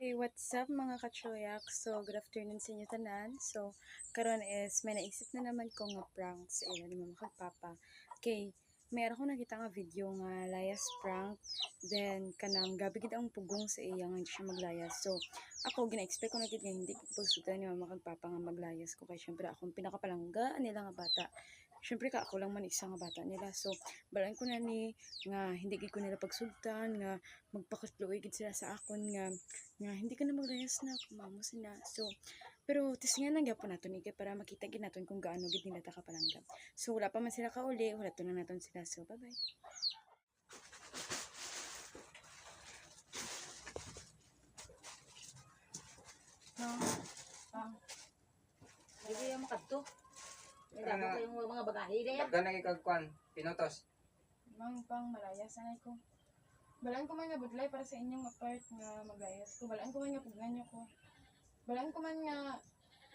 Okay, what's up mga kachoyak? So, good afternoon sa inyo tanan. So, karon is may naisip na naman ko nga prank sa ila ni Mama kag Papa. Okay, mayroon ko nakita nga video nga layas prank. Then, kanang gabi gid ang pugong sa iya nga hindi siya maglayas. So, ako gina-expect ko na gid nga hindi ko pagsudan ni Mama kag Papa nga maglayas ko. Kaya syempre akong pinakapalangga nila nga bata. Syempre ka ako lang man isa nga bata nila. So, balaan ko na ni nga hindi gid ko nila pagsugtan nga magpakatluoy gid sila sa akon nga hindi ka na maglayas na kumamo sila. So, pero tisngan lang gyapon naton ikay para makita gid naton kung gaano gid nila ta kapalanggam. So, wala pa man sila kauli, wala to na naton sila. So, bye-bye. No. Hindi yung makadto. May dapat Ano? kayong mga bagahe na yan. Daghan na ikagkuan, pinutos. Mang pang malayas sanay ko. Balaan ko man nga budlay para sa inyong apart nga maglayas ko. Balaan ko man nga pugnan nyo ko. Balaan ko man nga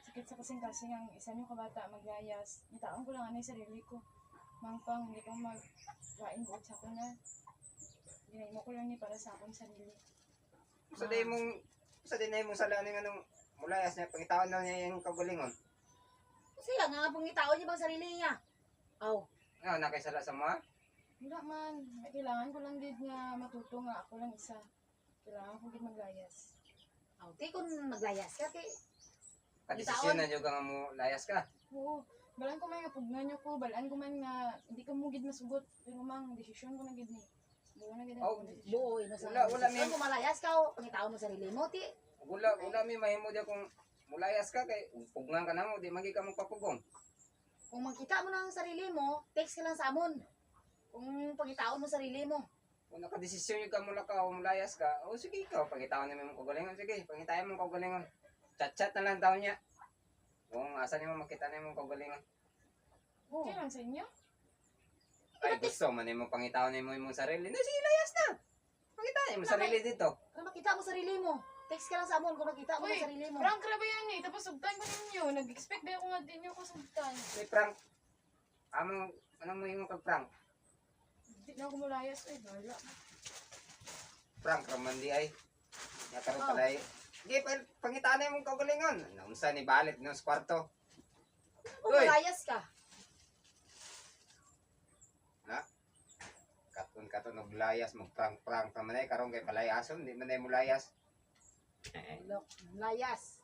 sakit sa kasing-kasing ang isa nyo kabata maglayas. Itaon ko lang anay sarili ko. Mang pang hindi ko maglain buot sa akong na. Ginay mo ko lang ni para sa akong sarili. Sa day mong salaning anong mulayas niya, pangitaon na niya yung kagulingon. Siya nga pangitao niya bang sarili niya. Aw. Nga, nakisala sa mga. Wala man. Kailangan ko lang din nga matuto nga ako lang isa. Kailangan ko din maglayas. Aw, di kung maglayas ka, kay Kadesisyon na nyo nga mo layas ka. Oo. Balaan ko man nga pugnan nyo ko. Balaan ko man nga hindi ka mo gid masugot. Pero mang desisyon ko na gid ni. Buo na gid Oh, ako desisyon. buoy na sa Wala, may- kung malayas ka, pangitao mo sarili mo, ti. Wala mi mahimo dia kung mulayas ka kay pugnan ka na mo, di magi ka magpapugong. Kung magkita mo ng sarili mo, text ka lang sa amon. Kung pangitao mo sarili mo. Kung nakadesisyon yung ka mula ka o mulayas ka, o sige ikaw, pangitaon niyo mong kagulingon, sige, pangitayan mong kagulingon. Chat-chat na lang daw niya. Kung asa niyo makita niyo mong kagulingon. Oo. Okay lang sa inyo? Ay, gusto man niyo pangitaon niyo mo yung sarili. Na, sige, layas na. Pangitaan niyo mo sarili dito. Kung makita mo sarili mo, text ka lang sa amon kung nakita mo Uy, ng sarili mo. prank ra ba yan eh? Tapos sugtan ko ninyo. Nag-expect ba ako nga din nyo ko sugtan? May prank. Anong mo yung kag-prank? Hindi na ako mulayas eh. Wala. Prank raman di ay. Nakaroon Oh. pala ay. Hindi, pangitaan na yung kagalingon. Naunsa ni Balit no sa kwarto. Kung Uy! malayas ka. Na? Katon og layas, mag-prank-prank pa man ay. Karoon kay palayason, di man ay mulayas. Look, layas.